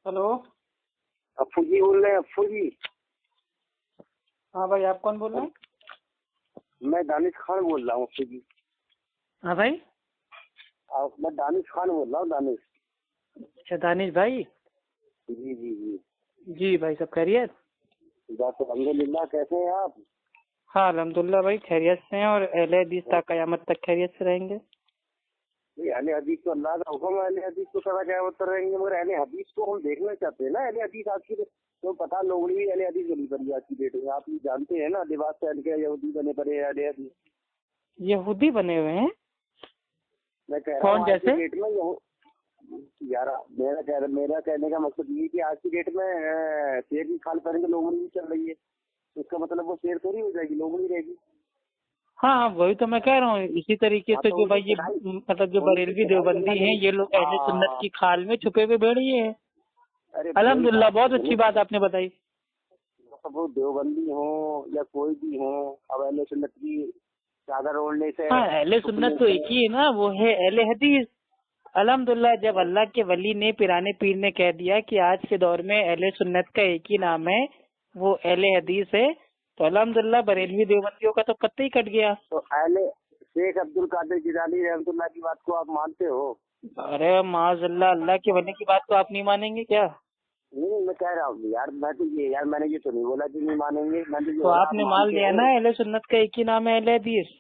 Hello. Appu जी बोल रहे हैं? अप्पू जी, हाँ भाई, आप कौन बोल रहे हैं? मैं दानिश खान बोल रहा हूँ। अप्पू जी, हाँ भाई। मैं दानिश खान बोल रहा हूँ। दानिश। अच्छा, दानिश भाई। जी जी जी। जी भाई, सब खैरियत? बस अल्हम्दुलिल्लाह। कैसे हैं आप? हाँ अल्हम्दुलिल्लाह भाई, खैरियत से हैं और अहले हदीस ता कयामत तक खैरियत से रहेंगे। अहले हदीस तो अल्लाह का हुक्म है, अहले हदीस को सदा क्या होते रहेंगे, मगर अहले हदीस को हम देखना चाहते हैं ना। अहले हदीस आज की तो पता लोग भी अहले हदीस बनी पड़ी है आज की डेट में। आप ये जानते हैं ना, लिबास पहन के यहूदी बने पड़े हैं अहले हदीस। यहूदी बने हुए हैं? मैं कह रहा कौन हूँ आज की जैसे? डेट में यार, मेरा कहने का मकसद ये है कि आज की डेट में शेर की खाल पहन के लोगों भी चल रही है। इसका मतलब वो शेर थोड़ी हो जाएगी, लोग नहीं रहेगी। हाँ हाँ, वही तो मैं कह रहा हूँ। इसी तरीके हाँ, से तो जो उनकी भाई ये पिटाई मतलब जो उनकी बरेलवी पिटाई देवबंदी करना हैं, नहीं। ये लोग अहले सुन्नत हाँ, की खाल में छुपे हुए भेड़िए हैं। अरे वही अल्हम्दुलिल्लाह, बात तो बहुत सुनो। अच्छी बात आपने बताई। अब वो देवबंदी हो या कोई भी हो, अब अहले सुन्नत की चादर ओढ़ने से हाँ, अहले छुपने सुन्नत तो से। एक ही है ना, वो है अहले हदीस। अल्हम्दुलिल्लाह, जब अल्लाह के वली ने पिराने पीर ने कह दिया कि आज के दौर में अहले सुन्नत का एक ही नाम है, वो अहले हदीस है, तो अल्हम्दुलिल्लाह बरेलवी देवबंदियों का तो कत्ते ही कट गया। तो अहले शेख अब्दुल कादिर जिलानी रहमतुल्लाह की बात को आप मानते हो? अरे माज़अल्लाह, अल्लाह के वली की बात तो आप नहीं मानेंगे क्या? नहीं, मैं कह रहा हूँ यार, मैं तो ये यार मैंने ये तो नहीं बोला कि नहीं मानेंगे। मैंने तो ये तो बोला आप आपने मान मानते लिया हो। ना, अहले सुन्नत का एक ही नाम है, अहले हदीस।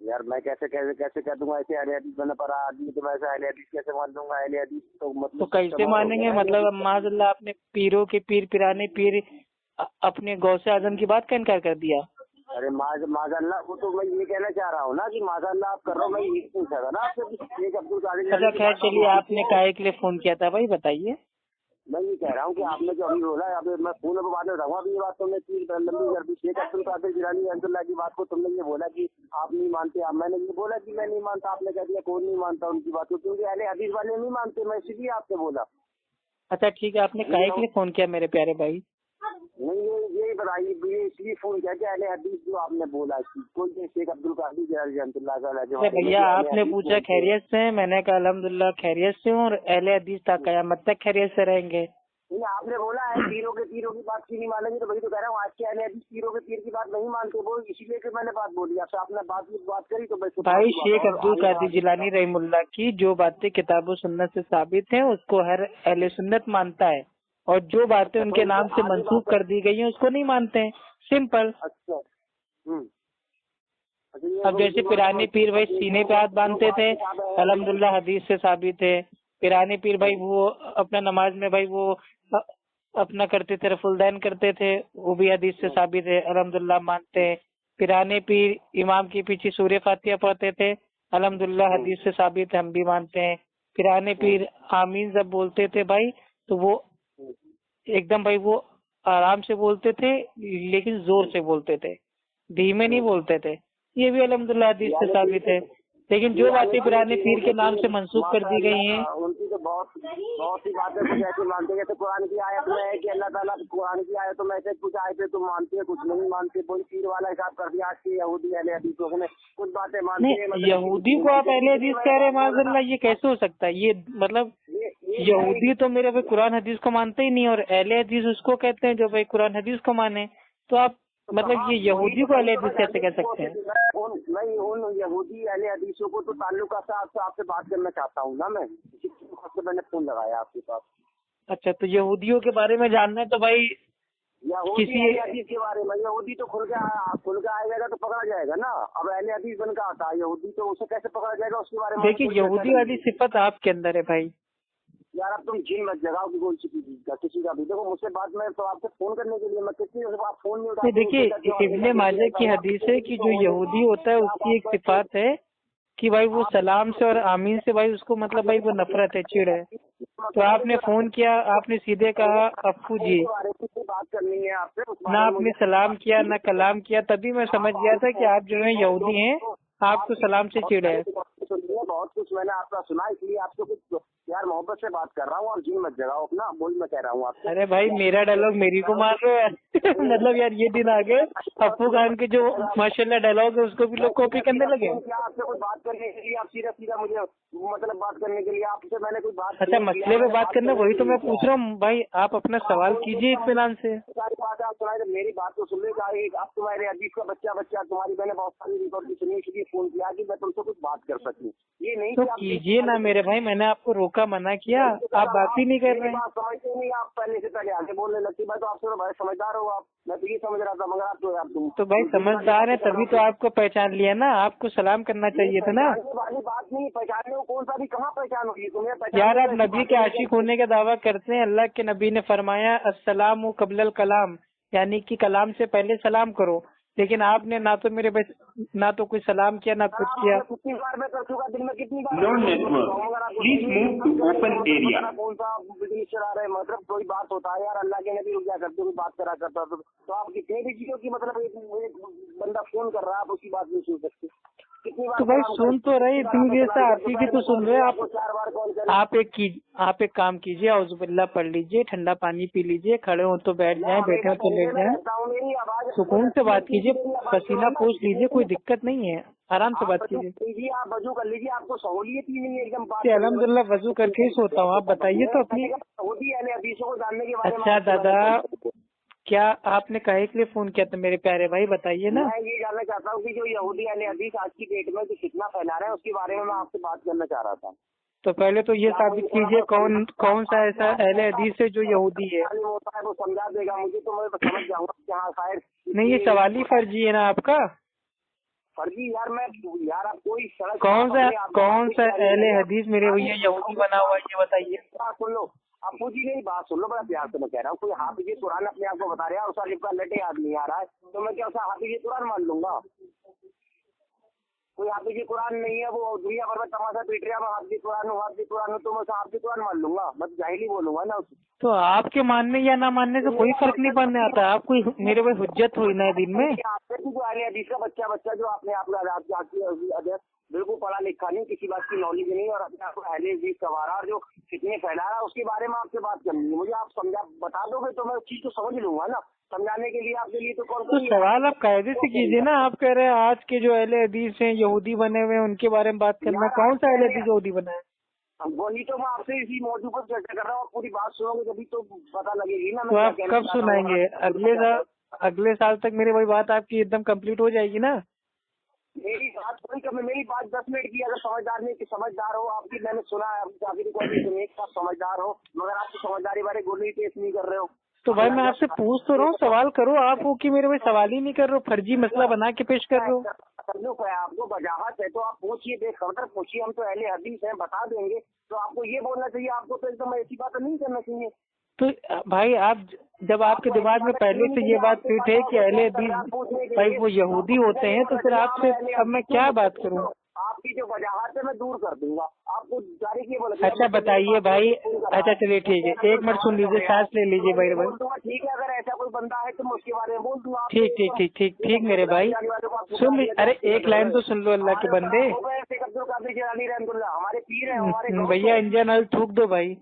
यार मैं कैसे कैसे कैसे कह दूंगा ऐसे अहले हदीस बना पड़ा आदमी, तो मैं ऐसा अहले हदीस कैसे मान लूंगा? अहले हदीस तो तो मतलब कैसे इस्तेमाल हो गया मानेंगे? ना अहले मतलब हदीस अब का। माज़अल्लाह आपने पीरों के पीर पिराने पीर अपने गौसे आजम की बात का इनकार कर दिया। अरे माज़अल्लाह, वो तो मैं ये कहना चाह रहा हूँ ना कि माज़अल्लाह आप कर रहे हो। मैं ये पूछा था ना आपसे कि शेख अब्दुल कादिर अच्छा जिलानी की खैर, बात आप चलिए, मानते आपने हो? काहे के लिए फोन किया था भाई, बताइए। मैं ये कह रहा हूँ कि आपने जो अभी बोला है, अभी मैं फोन पर बाद में बताऊंगा। अभी ये बात तुमने की लंबी कर दी। शेख अब्दुल कादिर जिलानी रहमतुल्लाह की बात को तुमने ये बोला कि आप नहीं मानते। अब मैंने ये बोला कि मैं नहीं मानता, आपने कह दिया कौन नहीं मानता उनकी बात को, क्योंकि अहले हदीस वाले नहीं मानते। मैं इसीलिए आपसे बोला। अच्छा ठीक है, आपने काहे के लिए फोन किया मेरे प्यारे भाई? नहीं, ये बताइए, ये इसलिए फोन किया कि अहले हदीस जो आपने बोला कि कोई भी शेख अब्दुल कादिर जिलानी रहमतुल्लाह का जो अरे बोले भैया, कि अहले आपने हदीस पूछा बोलते हैं। खैरियत से हैं, मैंने कहा अल्हम्दुलिल्लाह खैरियत से हूँ और अहले हदीस ता कयामत तक खैरियत से रहेंगे। नहीं, आपने बोला है पीरों के पीरों की बात क्यों नहीं मानेंगे, तो वही तो कह रहा हूँ। आज के अहले हदीस पीरों के पीर की बात नहीं मानते, वो इसीलिए कि मैंने बात बोली आपसे। आपने बात करी तो मैं सुनता भाई, हूँ बात शेख और अब्दुल आगे कादिर आगे जिलानी बताओ। रहीमुल्लाह की जो बातें किताब सुन्नत से साबित हैं, उसको हर अहले सुन्नत मानता है, और जो बातें अच्छा, तो उनके उनसे नाम से आगे मंसूब बात है। कर दी गई हैं उसको नहीं मानते हैं। सिंपल। अच्छा। हम्म। अच्छा, ये अब जैसे इन्होंने पिराने पीर भाई सीने पे हाथ जो बांधते बात थे, किताब है हदीस। अल्हम्दुलिल्लाह हदीस से साबित है। पिराने पीर भाई वो अपना नमाज में भाई वो अ- अपना करते थे, रफुलदैन करते थे, वो भी हदीस से साबित है, अल्हम्दुलिल्लाह मानते हैं। पिराने पीर इमाम के पीछे सूर्य फातिहा पढ़ते थे, अल्हम्दुलिल्लाह हदीस से साबित है, हम भी मानते हैं। पिराने पीर आमीन जब बोलते थे भाई, तो वो एकदम भाई वो आराम से बोलते थे, लेकिन जोर से बोलते थे, धीमे नहीं बोलते थे। ये भी अल्हम्दुलिल्लाह हदीस से यानी साबित है। लेकिन जो यानी बातें पुराने पीर के नाम से कि मंसूब कर दी गई हैं, माशाअल्लाह उनकी तो बहुत बहुत सी बातें कुछ ऐसी मानते हैं, जैसे कुरान की आयत में है कि अल्लाह ताला कुरान की आयतों में से कुछ आयतें तो मानते हैं, कुछ नहीं मानते। कोई पीर वाला हिसाब कर दिया आज के यहूदी अहले हदीसों ने। कुछ बातें मानते हैं, नहीं, मतलब कि कुछ यहूदी नहीं को आप मानते। अहले इसीलिए हदीस मैंने कह रहे हैं? बात बोला। माज़अल्लाह, ये कैसे हो सकता है? ये मतलब ये यहूदी तो मेरे भाई कुरान हदीस को मानते ही नहीं, और अहले हदीस उसको कहते हैं जो भाई कुरान हदीस को माने। तो आप तो मतलब हाँ, ये यहूदी को वही अहले तो मैं हदीस कैसे जानने कह की सकते हैं? कोशिश मैं उन यहूदी अहले हदीसों को तो ताल्लुक आपसे बात करना चाहता हूँ ना मैं। इसी वजह से मैंने फोन लगाया आपके पास। अच्छा, तो यहूदियों के बारे में जानना है तो भाई यहूदी किसी अहले हदीस के बारे में, यहूदी तो खुल के आएगा तो पकड़ा जाएगा ना। अब अहले हदीस बन का आता है यहूदी, तो उसे कैसे पकड़ा जाएगा, उसके बारे में हमें देखिए, थोड़ी चर्चा यहूदी वाली करनी है। सिफत आपके अंदर है भाई। यार अब तुम जिन मत जगाओ कि कोई किसी का भी। देखो मुझसे बात में तो आपसे फोन करने के लिए मैं किसी से आप फोन नहीं नहीं, उठाते हो, बेटा देखिए, क्यों इब्ने माजा की हदीस है कि जो यहूदी होता है उसकी एक सिफात है कि भाई वो सलाम से और आमीन से भाई उसको मतलब भाई वो नफरत है, चिढ़ है। तो आपने फोन किया, आपने सीधे कहा अप्पू जी, बारे में बात करनी है आपसे, उस ना बारे में आपने मुझे सलाम किया ना कलाम किया, तभी मैं समझ गया था कि आप जो है यहूदी हैं, आपको सलाम से चिढ़ है। सुनिए। बहुत कुछ मैंने आपका सुना, इसलिए आपसे कुछ यार मोहब्बत से बात कर रहा हूँ, और जिन मत जगाओ अपना, वही मैं कह रहा हूँ आपसे। अरे भाई मेरा डायलॉग मेरी को मार रहे हो यार। मतलब यार ये दिन आ गए अप्पू खान के जो माशाल्लाह डायलॉग है उसको भी लोग कॉपी करने लगे। क्या आपसे कोई बात करने के लिए आप सीधा सीधा मुझे मतलब बात करने के लिए आपसे मैंने कोई बात अच्छा मसले पे बात करना, वही तो मैं पूछ रहा हूँ भाई, आप अपना सवाल कीजिए इत्मीनान से। सारी बात आप सुनाए, मेरी बात तो सुन लेगा। आप तुम्हारे अजीब का बच्चा तुम्हारी मैंने बहुत सारी रिकॉर्ड की सुनी, इसलिए फोन किया कि मैं तुमसे कुछ बात कर सकूं। ये नहीं तो कीजिए ना मेरे भाई, मैंने आपको रोका मना किया, आप बात ही नहीं कर रहे। बात समझते नहीं आप, पहले से पहले आगे बोलने लगती। मैं तो आपसे भाई समझदार हो आप, मैं तो ये समझ रहा था, मगर आप तो भाई समझदार है तभी तो आपको पहचान लिया ना, आपको सलाम करना चाहिए था ना। वाली बात नहीं, पहचानने को कौन सा भी कहाँ पहचान होगी तुम्हें। यार आप नबी के आशिक होने का दावा करते हैं, अल्लाह के नबी ने फरमाया अस्सलामु कब्लल कलाम, यानी कि कलाम से पहले सलाम करो, लेकिन आपने ना तो मेरे ना तो कोई सलाम किया ना कुछ किया। कितनी बार मैं कर चुका दिन में, कितनी बार। No network please move to open area. कौन सा बिजनेस चला रहे, मतलब कोई बात होता है यार, अल्लाह के नबी क्या करते हो, बात करा करता तो आप कितने भी चीजों की मतलब एक बंदा फोन कर रहा है आप उसकी बात नहीं सुन सकते। कितनी बार तो भाई सुन तो रहे, इतनी देर से आप ही की तो सुन रहे हैं। आप 4 बार कॉल कर। आप एक काम कीजिए, औजुबिल्लाह पढ़ लीजिए, ठंडा पानी पी लीजिए, खड़े हो तो बैठ जाएं, बैठे हो तो लेट जाएं, सुकून से बात कीजिए, पसीना पोंछ लीजिए, कोई दिक्कत नहीं है, आराम से बात कीजिए। आप वजू कर लीजिए, आपको सहूलियत ही नहीं है एकदम। अल्हम्दुलिल्लाह वजू करके ही सोता हूँ। आप बताइए तो अपनी। होती है हदीसों को जानने के बारे में। अच्छा दादा, क्या आपने काहे के लिए फोन किया था मेरे प्यारे भाई, बताइए ना। मैं ये जानना चाहता हूँ कि जो यहूदी अहले हदीस आज की डेट में जो फितना फैला रहे हैं उसके बारे में मैं आपसे बात करना चाह रहा था। तो पहले तो ये साबित कीजिए कौन सा ऐसा अहले हदीस है जो यहूदी है। होता है वो समझा देगा मुझे, तो मैं समझ जाऊंगा कि हाँ शायद। नहीं, ये सवाल ही फर्जी है ना आपका। फर्जी यार, मैं यार आप कोई सड़क कौन सा अहले हदीस मेरे भैया यहूदी बना हुआ है, ये बताइए। सुन लो, अप्पू जी मेरी बात सुन लो, बड़ा प्यार से मैं कह रहा हूँ। कोई हाफिज कुरान अपने आप को बता रहा है, उसका लिखा लटे आदमी आ रहा है, तो मैं क्या उसका हाफिज कुरान मान लूंगा। कोई हाफिज कुरान नहीं है, वो दुनिया भर में तमाशा पीट रहा है, मैं हाफिज कुरान हूँ, तो मैं हाफिज कुरान मान लूंगा, मैं जाहिल ही बोलूंगा ना उसे। तो आपके मानने या ना मानने से कोई फर्क नहीं पड़ने आता। आप कोई मेरे भाई हुज्जत हुई ना दिन में। जो अहले हदीस का बच्चा जो अपने आप बिल्कुल पढ़ा लिखा नहीं, किसी बात की नॉलेज नहीं, और अपने आप को अहले हदीस सवारा और जो कितने फैला रहा है उसके बारे में आपसे बात करनी है। मुझे आप बता दोगे तो मैं उस चीज को समझ लूंगा ना। समझाने के लिए आपके लिए तो कौन तो सवाल आप कायदे से कीजिए ना। आप कह रहे हैं आज के जो अहले हदीस हैं यहूदी बने हुए हैं उनके बारे में बात करना, कौन सा अहले हदीस यहूदी बना है? वही तो मैं आपसे इसी मौजूद पर चर्चा कर रहा हूँ, पूरी बात सुनोगे तभी तो पता लगेगी ना। तो आप कब सुनाएंगे? अगले साल तक मेरी वही बात आपकी एकदम कंप्लीट हो जाएगी ना। मेरी बात थोड़ी कम है, मेरी बात 10 मिनट की। अगर समझदार हो आपकी, मैंने सुना है आपकी रिकॉर्डिंग सुनी, आप समझदार हो, मगर आपकी समझदारी बारे गोली पेश नहीं कर रहे हो। तो भाई मैं आपसे पूछ तो रहा हूँ, सवाल करो। आप हो कि मेरे भाई सवाल ही नहीं कर रहे हो, फर्जी मसला बना के पेश कर रहे हो। आपको वजाहत है तो आप पूछिए, बेखबर पूछिए, हम तो अहले हदीस हैं, बता देंगे। तो आपको ये बोलना चाहिए, आपको तो एकदम ऐसी बात नहीं करना चाहिए। तो भाई आप जब आपके दिमाग में पहले से ये बात फिट है कि अहले हदीस भाई वो यहूदी होते हैं, तो फिर आपसे अब मैं क्या बात करूं? आपकी जो वजाहत है मैं दूर कर दूंगा, आपको जारी किए बोले। अच्छा बताइए भाई। अच्छा चलिए ठीक है, 1 मिनट सुन लीजिए, सांस ले लीजिए भाई। ठीक है, अगर ऐसा कोई बंदा है तो मैं उसके बारे में बोल दूंगा। ठीक मेरे भाई सुन ली। अरे एक लाइन तो सुन लो अल्लाह के बंदे। हमारे पीर है भैया इंडियन ऑयल थूक दो भाई।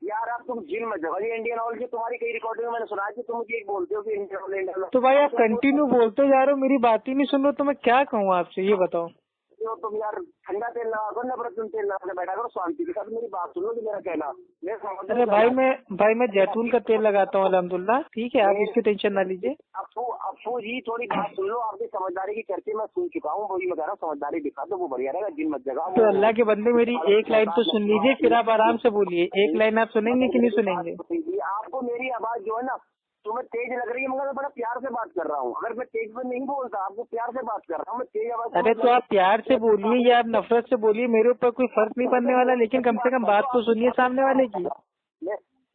यार आप तुम जिन मत जगह, इंडियन ऑयल की तुम्हारी कई रिकॉर्डिंग में मैंने सुना है कि तुम मुझे एक बोलते हो कि इंडियन ऑयल। तो भाई आप कंटिन्यू बोलते जा रहे हो, मेरी बात ही नहीं सुन रहे, तो मैं क्या कहूँ आपसे, ये बताओ। तुम यार ठंडा तेल लगा करो, नवरत्न तेल लगा बैठा करो शांति के साथ, मेरी बात सुनो कि मेरा कहना। अरे भाई मैं जैतून का तेल लगाता हूँ अल्हम्दुलिल्लाह, ठीक है, आप इसकी टेंशन ना लीजिए। अफू जी थोड़ी बात सुन लो, आपकी समझदारी की चर्चे मैं सुन चुका हूँ, वही मैं कह रहा हूँ, समझदारी दिखा दो वो बढ़िया रहेगा, जिन मत जगह। तो अल्लाह के बंदे मेरी एक लाइन तो सुन लीजिए, फिर आप आराम से बोलिए। एक लाइन आप सुनेंगे कि नहीं सुनेंगे? आपको मेरी आवाज जो है ना तुम्हें तेज लग रही है, मगर मैं बड़ा प्यार से बात कर रहा हूँ। अगर मैं तेज में नहीं बोलता, आपको प्यार से बात कर रहा हूँ, मैं तेज आवाज। अरे तो आप प्यार से बोलिए या आप नफरत से बोलिए, मेरे ऊपर कोई फर्क नहीं पड़ने वाला, लेकिन कम से कम बात तो सुनिए सामने वाले की।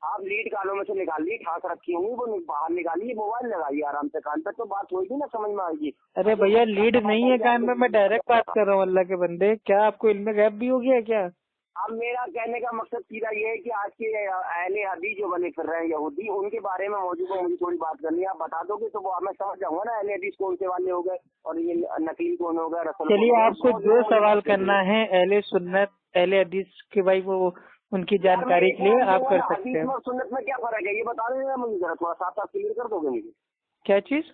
आप लीड कानों में से निकाल ली, ठाक रखी होंगी, वो बाहर निकालिए, मोबाइल लगाइए आराम से कान पे, तो बात होगी ना, समझ में आएगी। अरे भैया लीड नहीं है कान में, मैं डायरेक्ट बात कर रहा हूँ अल्लाह के बंदे। क्या आपको इल्म गैब भी हो गया क्या? अब मेरा कहने का मकसद सीधा ये है कि आज के अहले हदीस जो बने फिर रहे हैं यहूदी, उनके बारे में मौजूद मुझे थोड़ी बात करनी है। आप बता दोगे तो वो मैं समझ जाऊंगा ना, अहले हदीस कौन से वाले हो गए और ये नकली कौन हो गए। चलिए आपको 2 सवाल करना है अहले सुन्नत अहले हदीस के भाई वो उनकी जानकारी के लिए आप कर सकते हदीस हैं। में और सुन्नत में क्या फर्क है ये बता देना मुझे जरा, थोड़ा साफ साफ क्लियर कर दोगे मुझे? क्या चीज?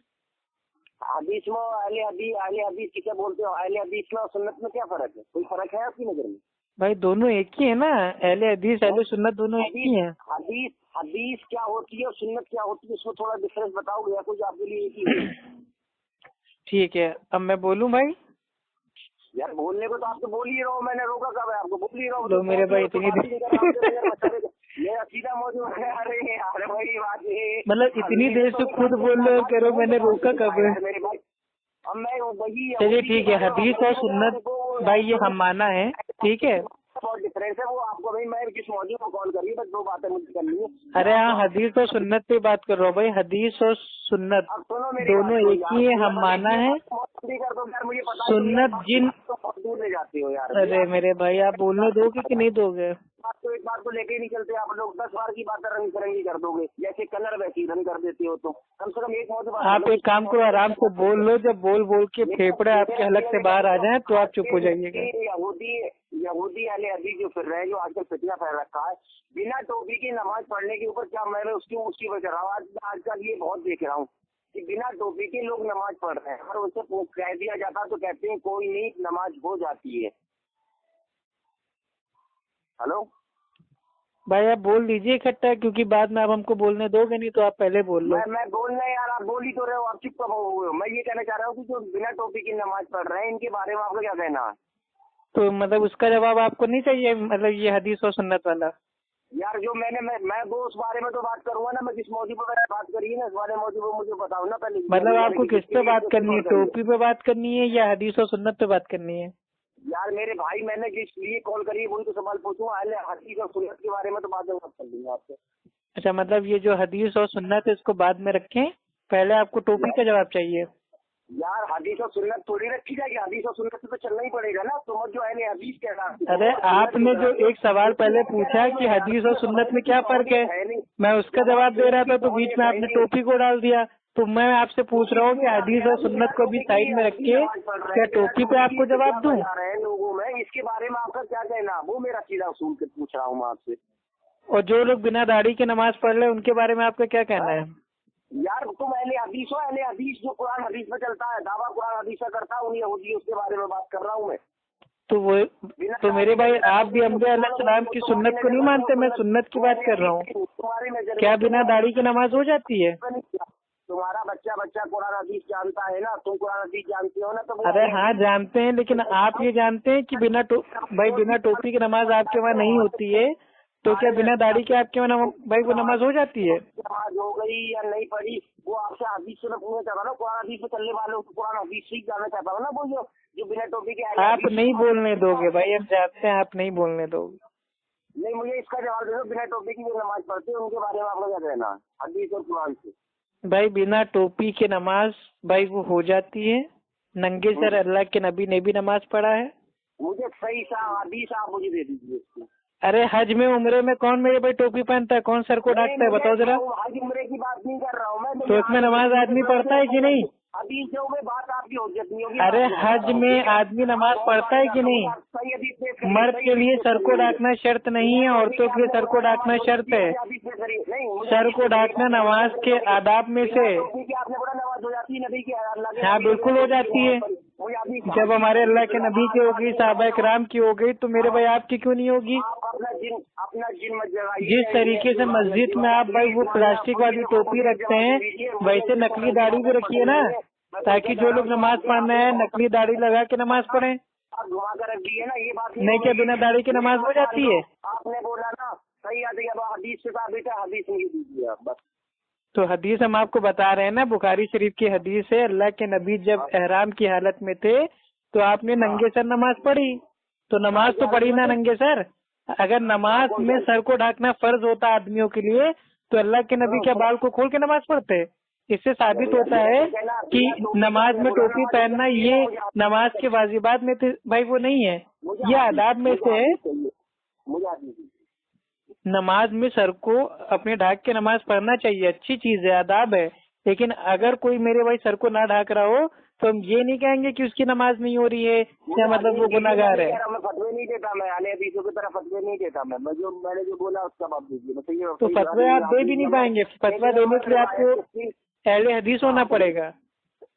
हदीस में अहले हदीस किसे बोलते हो? अहले हदीस में और सुन्नत में क्या फर्क है? कोई फर्क है आपकी नजर में? भाई दोनों एक ही है ना, अहले हदीस अहले सुन्नत दोनों एक ही है। हदीस हदीस क्या होती है और सुन्नत क्या होती है, इसमें थोड़ा डिफरेंस बताओगे या कुछ आपके लिए एक ही है? ठीक है, अब मैं बोलूं भाई? यार बोलने को तो आप तो बोल ही रहो, मैंने रोका कब है आपको? बोल ही रहो लो मेरे भाई इतनी मेरा सीधा मौजूद है। अरे यार वही बात है, मतलब इतनी देर से खुद बोल रहे हो, कह रहे हो मैंने रोका कब है? मेरे भाई अब मैं वही चलिए ठीक है, हदीस और सुन्नत भाई ये हम माना है, ठीक है। बहुत डिफरेंस है वो आपको। भाई मैं किस मौजूद को कॉल करिए, बस दो बातें मुझे करनी है। अरे हाँ, हदीस और सुन्नत पे बात कर रहा हूँ भाई, हदीस और सुन्नत अब सुनो मेरी दोनों बात को एक ही है, यार, हम माना है। कर दो यार, मुझे पता सुन्नत जिन तो बहुत दूर ले जाते हो यार। अरे मेरे भाई आप बोलने दोगे कि नहीं दोगे? एक बात को लेके ही नहीं चलते आप लोग, 10 बार की बात रंग बिरंगी कर दोगे, जैसे कलर वैसी रंग कर देते हो। तो कम से कम एक मौजूद आप एक काम करो, आराम से बोल लो, जब बोल बोल के फेफड़े आपके हलक से बाहर आ जाएं तो आप चुप हो जाइएगा। यहूदी अहले हदीस जो फिर रहे, जो आजकल फितना फैल रखा है, बिना टोपी की नमाज पढ़ने के ऊपर क्या मैं उसकी वजह रहा हूँ। आजकल ये बहुत देख रहा हूँ कि बिना टोपी के लोग नमाज पढ़ रहे हैं, और उनसे कह दिया जाता तो कहते हैं कोई नहीं, नमाज हो जाती है। हेलो भाई आप बोल दीजिए इकट्ठा, क्योंकि बाद में आप हमको बोलने दोगे नहीं, तो आप पहले बोल लो। मैं बोल रहा यार, आप बोल ही तो रहे हो, आप चुप कब हो? मैं ये कहना चाह रहा हूँ कि जो बिना टोपी की नमाज पढ़ रहे हैं, इनके बारे में आपका क्या कहना है? तो मतलब उसका जवाब आपको नहीं चाहिए, मतलब ये हदीस और सुन्नत वाला? यार जो मैं वो उस बारे में तो बात करूंगा ना, मैं जिस मौजूद पर मैंने बात करी है ना, इस वाले मौजूद पर मुझे बताओ ना पहले। मतलब आपको किस पे बात करनी है, टोपी पे बात करनी है या हदीस और सुन्नत पे बात करनी है? यार मेरे भाई, मैंने जिस लिए कॉल करी है वही तो सवाल पूछूंगा। अहले हदीस और सुन्नत के बारे में तो बाद में बात कर लूंगा आपसे। अच्छा, मतलब ये जो हदीस और सुन्नत है इसको बाद में रखें, पहले आपको टोपी का जवाब चाहिए? यार हदीस और सुन्नत थोड़ी रखी जाएगी, हदीस और सुन्नत से तो चलना ही पड़ेगा ना। तुम जो अहले हदीस कह रहा है, अरे आपने जो एक सवाल पहले पूछा कि हदीस और सुन्नत में क्या फर्क है, मैं उसका जवाब दे रहा था, तो बीच में आपने टोपी को डाल दिया। तो मैं आपसे पूछ रहा हूँ कि हदीस और सुन्नत को भी साइड में रख के क्या टोपी पे आपको जवाब दूं? लोगों में इसके बारे में आपका क्या कहना, वो मेरा सीधा उसूल के पूछ रहा हूँ मैं आपसे। और जो लोग बिना दाढ़ी के नमाज पढ़ रहे हैं उनके बारे में आपका क्या कहना है? यार तुम अहले हदीस हो, अहले हदीस जो कुरान हदीस में चलता है, दावा कुरान हदीस का करता है, उन्हीं यहूदी उसके बारे में बात कर रहा हूँ मैं। तो मेरे भाई आप भी अंबिया अलैहिस्सलाम की सुन्नत को नहीं मानते? मैं सुन्नत की बात कर रहा हूँ। क्या बिना दाढ़ी की नमाज हो जाती है? तुम्हारा बच्चा कुरान हदीस जानता है ना, तुम कुरान हदीस जानते हो ना, तो अरे हाँ जानते हैं, लेकिन आप ये जानते हैं कि बिना टोपी की नमाज आपके वहाँ नहीं होती है, तो क्या बिना दाढ़ी के आपके वहाँ भाई वो नमाज हो जाती है? नमाज हो गई या नहीं पढ़ी, वो आपसे हदीस से मैं पूछना चाहता हूँ। कुरान हदीस पे चलने वालों को कुरान हदीस से जानना चाहता हूँ ना, वो जो बिना टोपी के। आप नहीं बोलने दोगे भाई, हम जानते हैं आप नहीं बोलने दोगे। नहीं, मुझे इसका जवाब दे दो, बिना टोपी की जो नमाज पढ़ते हैं उनके बारे में आपका क्या कहना है हदीस और कुरान से? भाई बिना टोपी के नमाज भाई वो हो जाती है, नंगे सर अल्लाह के नबी ने भी नमाज पढ़ा है। मुझे सही सा हदीस आप मुझे दे दीजिए इसकी। अरे हज में उम्रे में कौन मेरे भाई टोपी पहनता है, कौन सर को ढकता है, बताओ जरा। हज उम्रे की बात नहीं कर रहा हूँ मैं। तो इसमें नमाज आदमी पढ़ता है कि नहीं? हदीसों में बात आपकी हज्जत नहीं होगी। अरे हज में आदमी नमाज पढ़ता है कि नहीं? मर्द के लिए सर को ढकना शर्त नहीं है, औरतों के लिए सर को ढकना शर्त है। सर को ढकना नमाज के आदाब में से। आपने बोला नमाज हो जाती है नबी की, हाँ बिल्कुल हो जाती है। जब हमारे अल्लाह के नबी की हो गई, साहबा इकराम की हो गई, तो मेरे भाई आपकी क्यों नहीं होगी? अपना जिन मत जगाइए। जिस तरीके से मस्जिद में आप भाई वो प्लास्टिक वाली टोपी रखते हैं, वैसे नकली दाढ़ी भी रखिए ना, ताकि जो लोग नमाज पढ़ रहे हैं नकली दाढ़ी लगा के नमाज पढ़ें। घुमा कर रख दी है ना, ये बात नहीं क्या बिना दाढ़ी की नमाज हो जाती है? आपने बोला ना, सही आती है। हदीस से साबित है, हदीस नहीं दीजिए आप बस। तो हदीस हम आपको बता रहे हैं ना, बुखारी शरीफ की हदीस है, अल्लाह के नबी जब एहराम की हालत में थे तो आपने नंगे सर नमाज पढ़ी, तो नमाज तो पढ़ी ना नंगे सर। अगर नमाज में सर को ढकना फर्ज होता आदमियों के लिए, तो अल्लाह के नबी क्या बाल को खोल के नमाज पढ़ते? इससे साबित होता है कि नमाज में टोपी पहनना ये नमाज के वाजिबात में तो भाई वो नहीं है, ये आदाब में से है। नमाज में सर को अपने ढाक के नमाज पढ़ना चाहिए, अच्छी चीज है, आदाब है। लेकिन अगर कोई मेरे भाई सर को ना ढाक रहा हो तो हम ये नहीं कहेंगे कि उसकी नमाज नहीं हो रही है या मतलब वो गुनाहगार है। मैं फतवे नहीं देता, मैं अहले हदीसों की तरह फतवे नहीं देता। मैंने जो बोला उसका जवाब दीजिए। बताइए तो फतवे आप दे भी नहीं पाएंगे। फतवा देने के लिए आपको अहले हदीस होना पड़ेगा।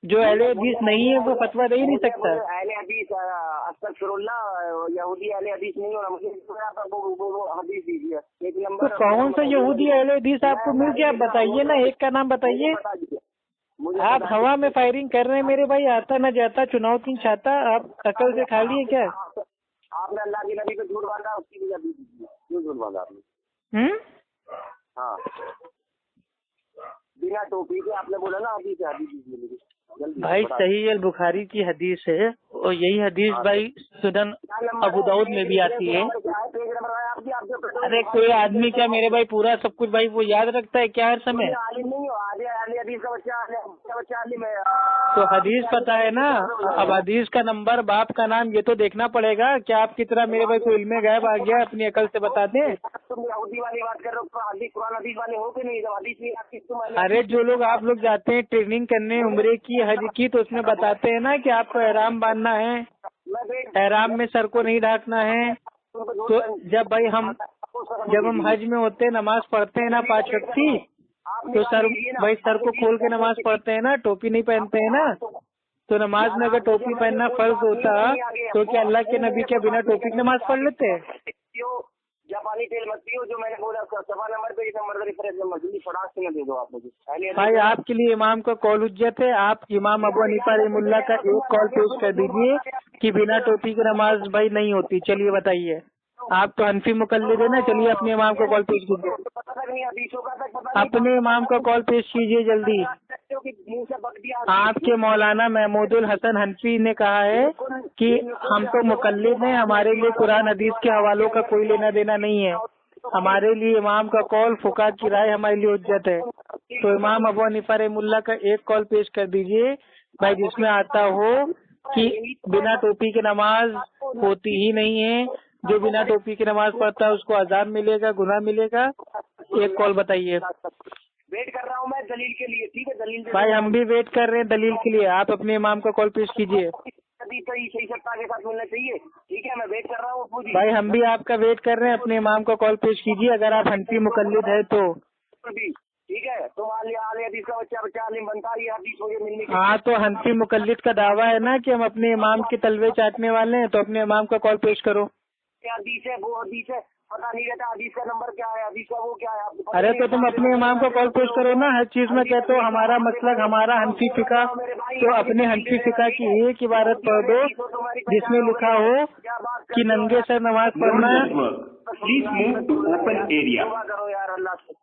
जो अहले हदीस नहीं है वो फतवा दे ही नहीं सकता। अहले हदीस अस्तगफिरुल्लाह यहूदी अहले हदीस नहीं होना। मुझे वो हदीस दीजिए एक नंबर। तो कौन सा यहूदी अहले हदीस आपको मिल गया? आप बताइए ना, एक का नाम बताइए। आप हवा में फायरिंग कर रहे हैं मेरे भाई, आता न जाता चुनाव की छाता। आप अकल से खा लिए क्या? आपने अल्लाह के नबी पे झूठ बांधा, उसकी भी जवाब दीजिए। क्यों झूठ बांधा आपने? हाँ, बिना टोपी के आपने बोला ना हदीस है, हदीस दीजिए मुझे जल्दी। भाई सही अल बुखारी की हदीस है और यही हदीस भाई सुनन अबू दाऊद में भी आती है। अरे कोई आदमी क्या मेरे भाई पूरा सब कुछ भाई वो याद रखता है क्या हर समय? तो हदीस पता है ना। अब हदीस का नंबर, बाप का नाम, ये तो देखना पड़ेगा। क्या आप की तरह मेरे भाई को इल्मे गायब आ गया अपनी अकल से बता दें? तुम यहूदी वाली बात कर रहे हो, कुरान हदीस वाले हो कि नहीं? जब हदीस नहीं आती तुम। अरे जो लोग आप लोग जाते हैं ट्रेनिंग करने उम्रे की हज की, तो उसमें बताते हैं ना कि आपको एहराम बांधना है, एहराम में सर को नहीं ढाकना है। तो जब हम हज में होते हैं, नमाज पढ़ते हैं ना 5 वक्त की, तो सर को खोल के नमाज पढ़ते हैं ना, टोपी नहीं पहनते हैं ना। तो नमाज में अगर टोपी पहनना फर्ज होता तो क्या अल्लाह के नबी के बिना टोपी की नमाज पढ़ लेते? जापानी तेल मत पियो, जो मैंने बोला सफा नंबर पे नंबर रिफरेंस नंबर जल्दी फटाक से दे दो आप मुझे। भाई आपके लिए इमाम का कॉल हुज्जत है। आप इमाम अबू हनीफा रहमुल्लाह का एक कॉल पेश कर दीजिए कि बिना टोपी की नमाज भाई नहीं होती। चलिए बताइए, आप तो हनफी मुकल्लिद है ना। चलिए अपने इमाम का कॉल पेश कीजिए, अपने इमाम का कॉल पेश कीजिए जल्दी। आपके मौलाना महमूदुल हसन हनफी ने कहा है कि हम तो मुकल्लिद हैं, हमारे लिए कुरान हदीस के हवालों का कोई लेना देना नहीं है। हमारे लिए इमाम का कॉल, फुका की राय हमारे लिए हुज्जत है। तो इमाम अबू हनीफा रहमुल्लाह का एक कॉल पेश कर दीजिए भाई, जिसमें आता हो कि बिना टोपी की नमाज होती ही नहीं है। जो बिना टोपी की नमाज पढ़ता है उसको अजाब मिलेगा, गुनाह मिलेगा। एक कॉल बताइए। वेट कर रहा हूँ मैं दलील के लिए, ठीक है? दलील भाई हम भी वेट कर रहे हैं दलील के लिए। आप अपने इमाम का कॉल पेश कीजिए। सही सत्ता के साथ मिलना चाहिए, ठीक है? मैं वेट कर रहा हूँ भाई हम भी आपका वेट कर रहे हैं। अपने इमाम का कॉल पेश कीजिए अगर आप हनफी मुकल्लिद है तो। ठीक है, तुम आले हदीस का बच्चा आलिम बनता है, ये हदीस मुझे मिलने की। हाँ, तो हनफी मुकल्लिद का दावा है ना कि हम अपने इमाम के तलवे चाटने वाले हैं, तो अपने इमाम का कॉल पेश करो। क्या हदीस है? वो हदीस है, पता नहीं रहता हदीस का नंबर क्या है, हदीस का वो क्या है आपको? अरे तो तुम अपने इमाम का कॉल पेश करो ना। हर चीज में कहते हो हमारा मसलक, हमारा हनफी फिका। तो अपने हनफी फिका की एक इबारत पढ़ दो जिसमें लिखा हो कि नंगे सर नमाज पढ़ना। Please move to open area. करो यार अल्लाह से।